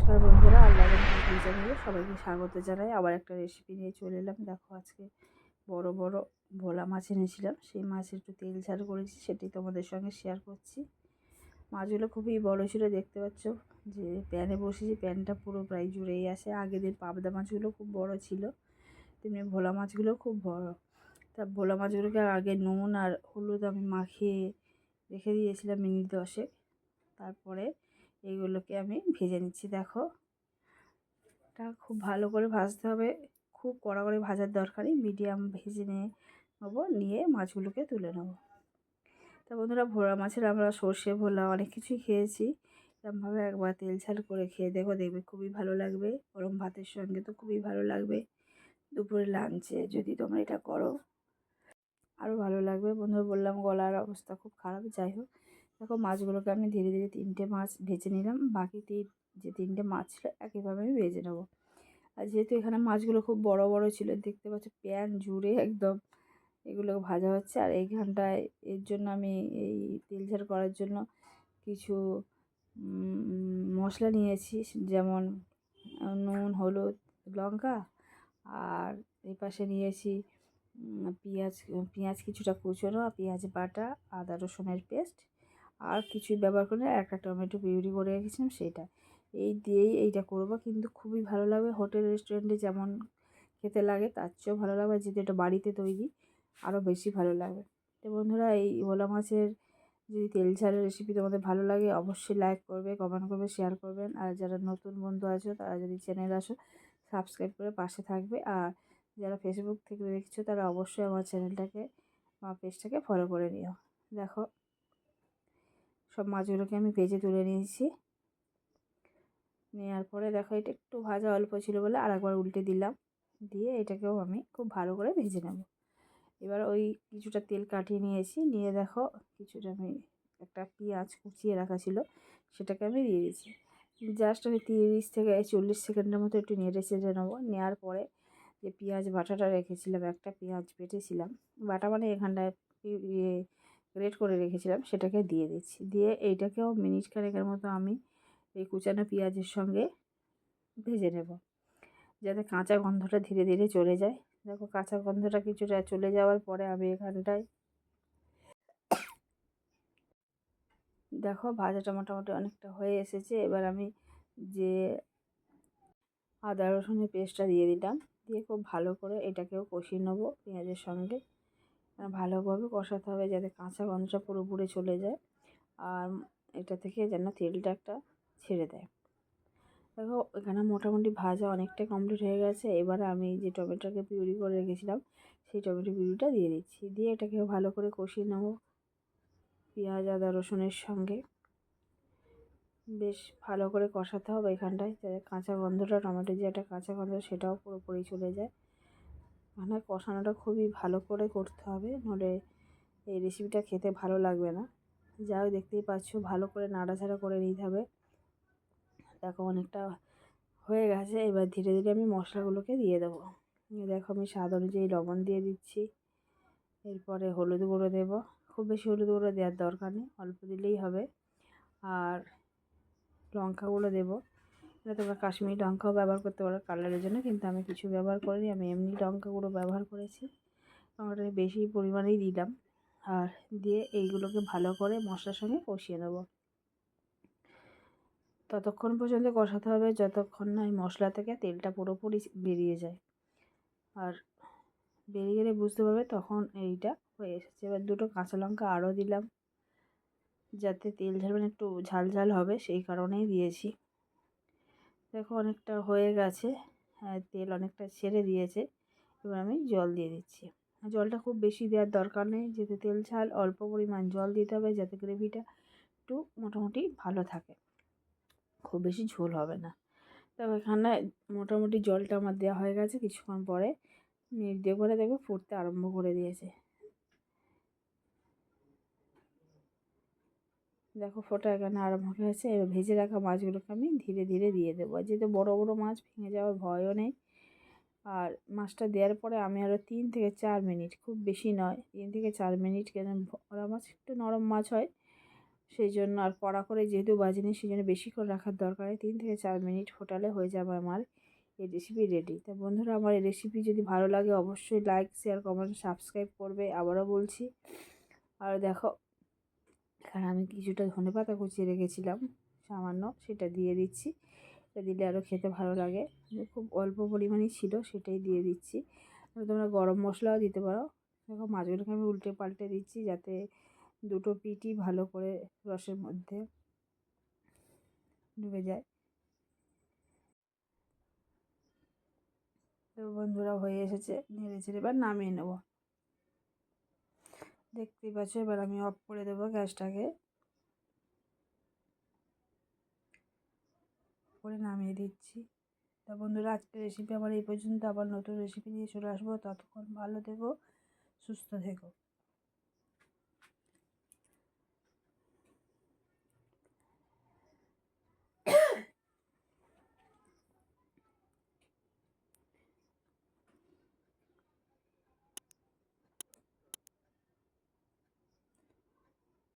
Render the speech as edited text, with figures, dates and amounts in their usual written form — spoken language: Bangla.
নমস্কার বন্ধুরা, আল্লাহ কুকিং চ্যানেলে সবাইকে স্বাগত জানাই। আবার একটা রেসিপি নিয়ে চলে এলাম। দেখো, আজকে বড় বড় ভোলা মাছ এনেছিলাম। সেই মাছের একটু তেল ঝাল করেছি, সেটি তোমাদের সঙ্গে শেয়ার করছি। মাছগুলো খুবই বড় ছিল, দেখতে পাচ্ছ যে প্যানে বসেছি, প্যানটা পুরো প্রায় জুড়েই আসে। আগের দিন পাবদা মাছগুলো খুব বড় ছিল, তেমনি ভোলা মাছগুলো খুব বড়। তা ভোলা মাছগুলোকে আগে নুন আর হলুদ আমি মাখিয়ে রেখে দিয়েছিলাম মিনিট 10। তারপরে এইগুলোকে আমি ভেজে নিচ্ছি। দেখো, এটা খুব ভালো করে ভাজতে হবে, খুব কড়া করে ভাজার দরকারই, মিডিয়াম ভেজে নেবো, নিয়ে মাছগুলোকে তুলে নেবো। তা বন্ধুরা, ভোলা মাছের আমরা সর্ষে ভোলা অনেক কিছুই খেয়েছি। এরকমভাবে একবার তেল ঝাল করে খেয়ে দেখো, দেখবে খুবই ভালো লাগবে। গরম ভাতের সঙ্গে তো খুবই ভালো লাগবে। দুপুরে লাঞ্চে যদি তোমরা এটা করো আরও ভালো লাগবে। বন্ধুরা, বললাম গলার অবস্থা খুব খারাপ, যাই হোক। দেখো, মাছগুলোকে আমি ধীরে ধীরে 3টে মাছ ভেজে নিলাম। বাকি যে 3টে মাছ ছিল একইভাবে আমি ভেজে নেবো। আর যেহেতু এখানে মাছগুলো খুব বড় বড় ছিল, দেখতে পাচ্ছ প্যান জুড়ে একদম এগুলো ভাজা হচ্ছে। আর এইখানটায় এর জন্য আমি এই তেল ঝাল করার জন্য কিছু মশলা নিয়েছি, যেমন নুন, হলুদ, লঙ্কা। আর এই পাশে নিয়েছি পেঁয়াজ কিছুটা কুচোনো, পেঁয়াজ বাটা, আদা রসুনের পেস্ট, আর কিছুই ব্যবহার করে একটা টমেটো পিউরি করে রেখেছিলাম সেইটা। এই দিয়েই এইটা করব, কিন্তু খুবই ভালো লাগবে। হোটেল রেস্টুরেন্টে যেমন খেতে লাগে তার চেয়েও ভালো লাগবে, যেহেতু এটা বাড়িতে তৈরি আরও বেশি ভালো লাগবে। তো বন্ধুরা, এই ভোলা মাছের যদি তেল ঝালের রেসিপি তোমাদের ভালো লাগে, অবশ্যই লাইক করবে, কমেন্ট করবে, শেয়ার করবেন। আর যারা নতুন বন্ধু আছো তারা যদি চ্যানেলে আসো, সাবস্ক্রাইব করে পাশে থাকবে। আর যারা ফেসবুক থেকে দেখছো তারা অবশ্যই আমার চ্যানেলটাকে, আমার পেজটাকে ফলো করে নিও। দেখো, সব মাছগুলোকে আমি ভেজে তুলে নিয়েছি। নেওয়ার পরে দেখো, এটা একটু ভাজা অল্প ছিল বলে আরেকবার উল্টে দিলাম, দিয়ে এটাকেও আমি খুব ভালো করে ভেজে নেব। এবার ওই কিছুটা তেল কাটিয়ে নিয়েছি, নিয়ে দেখো কিছুটা আমি একটা পেঁয়াজ কুচিয়ে রাখা ছিল, সেটাকে আমি দিয়ে দিয়েছি। জাস্ট আমি 30 থেকে 40 সেকেন্ডের মতো একটু নেড়ে চেড়ে নেবো। নেওয়ার পরে যে পেঁয়াজ বাটাটা রেখেছিলাম, একটা পেঁয়াজ বেটেছিলাম, বাটা মানে এখানটায় গ্রেট করে রেখেছিলাম, সেটাকে দিয়ে দিচ্ছি। দিয়ে এইটাকেও মিনিট খানেকের মতো আমি এই কুচানো পেঁয়াজের সঙ্গে ভেজে নেব, যাতে কাঁচা গন্ধটা ধীরে ধীরে চলে যায়। দেখো, কাঁচা গন্ধটা কিছুটা চলে যাওয়ার পরে আমি এখানটায় দেখো ভাজাটা মোটামুটি অনেকটা হয়ে এসেছে। এবার আমি যে আদা রসুনের পেস্টটা দিয়ে দিলাম, দিয়ে খুব ভালো করে এটাকেও কষিয়ে নেবো পেঁয়াজের সঙ্গে। ভালোভাবে কষাতে হবে যাতে কাঁচা গন্ধটা পুরোপুরি চলে যায়, আর এটা থেকে যেন তেলটা একটা ছেড়ে দেয়। দেখো, এখানে মোটামুটি ভাজা অনেকটা কমপ্লিট হয়ে গেছে। এবারে আমি যে টমেটোকে পিউরি করে রেখেছিলাম, সেই টমেটো পিউরিটা দিয়ে দিচ্ছি, দিয়ে এটাকে ভালো করে কষিয়ে নেবো পেঁয়াজ আদা রসুনের সঙ্গে। বেশ ভালো করে কষাতে হবে এখানটায়, যাতে কাঁচা গন্ধটা, টমেটোর যে একটা কাঁচা গন্ধ সেটাও পুরোপুরি চলে যায়। মানে কষানোটা খুবই ভালো করে করতে হবে, নাহলে এই রেসিপিটা খেতে ভালো লাগবে না। যা হোক, দেখতেই পাচ্ছ ভালো করে নাড়াচাড়া করে নিতে হবে। দেখো, অনেকটা হয়ে গেছে। এবার ধীরে ধীরে আমি মশলাগুলোকে দিয়ে দেবো। দেখো, আমি স্বাদ অনুযায়ী লবণ দিয়ে দিচ্ছি, এরপরে হলুদ গুঁড়ো দেবো। খুব বেশি হলুদ গুঁড়ো দেওয়ার দরকার নেই, অল্প দিলেই হবে। আর লঙ্কা গুঁড়ো দেবো, এটা তোমরা কাশ্মীরি লঙ্কাও ব্যবহার করতে পারো কালারের জন্য, কিন্তু আমি কিছু ব্যবহার করিনি, আমি এমনি লঙ্কা গুঁড়ো ব্যবহার করেছি। লঙ্কাটা বেশি পরিমাণেই দিলাম। আর দিয়ে এইগুলোকে ভালো করে মশলার সঙ্গে কষিয়ে নেবো। ততক্ষণ পর্যন্ত কষাতে হবে যতক্ষণ না এই মশলা থেকে তেলটা পুরোপুরি বেরিয়ে যায়। আর বেরিয়ে গেলে বুঝতে পারবে তখন এইটা হয়ে এসেছে। এবার 2টো কাঁচা লঙ্কা আরও দিলাম, যাতে তেল ঝাল, মানে একটু ঝাল ঝাল হবে সেই কারণেই দিয়েছি। দেখো, অনেকটা হয়ে গেছে, তেল অনেকটা ছেড়ে দিয়েছে। এবার আমি জল দিয়ে দিচ্ছি। জলটা খুব বেশি দেওয়ার দরকার নেই, যেহেতু তেল ঝাল, অল্প পরিমাণ জল দিতে হবে যাতে গ্রেভিটা একটু মোটামুটি ভালো থাকে, খুব বেশি ঝোল হবে না। তবে এখানে মোটামুটি জলটা আমার দেওয়া হয়ে গেছে। কিছুক্ষণ পরে নেড়ে দিয়ে করে দেখবে ফুটতে আরম্ভ করে দিয়েছে। দেখো, ফোটা এখানে আরম্ভ হয়ে গেছে। এবার ভেজে রাখা মাছগুলোকে আমি ধীরে ধীরে দিয়ে দেবো, যেহেতু বড় বড় মাছ ভেঙে যাওয়ার ভয়ও নেই। আর মাছটা দেওয়ার পরে আমি আরও 3 থেকে 4 মিনিট, খুব বেশি নয়, 3 থেকে 4 মিনিট, কেন ভোলা মাছ একটু নরম মাছ হয়, সেই জন্য আর কড়া করে যেহেতু বাজিনি সেই জন্য বেশি করে রাখার দরকার নেই, 3 থেকে 4 মিনিট ফোটালে হয়ে যাবে আমার এই রেসিপি রেডি। তা বন্ধুরা, আমার এই রেসিপি যদি ভালো লাগে অবশ্যই লাইক, শেয়ার, কমেন্ট, সাবস্ক্রাইব করবে। আবারও বলছি। আর দেখো, এখানে আমি কিছুটা ধনেপাতা কুচিয়ে রেখেছিলাম সামান্য, সেটা দিয়ে দিচ্ছি। এটা দিলে আরও খেতে ভালো লাগে। খুব অল্প পরিমাণেই ছিল, সেটাই দিয়ে দিচ্ছি। তোমরা গরম মশলাও দিতে পারো। দেখো, মাছগুলোকে আমি উল্টে পাল্টে দিচ্ছি যাতে দুটো পিঠই ভালো করে রসের মধ্যে ডুবে যায়। তো বন্ধুরা, হয়ে এসেছে, নেড়ে চেড়ে এবার নামিয়ে নেব। দেখতেই পাচ্ছ, এবার আমি অফ করে দেবো গ্যাসটাকে, করে নামিয়ে দিচ্ছি। তা বন্ধুরা, আজকের রেসিপি আমার এই পর্যন্ত। আবার নতুন রেসিপি নিয়ে চলে আসবো। ততক্ষণ ভালো থেকো, সুস্থ থেকো।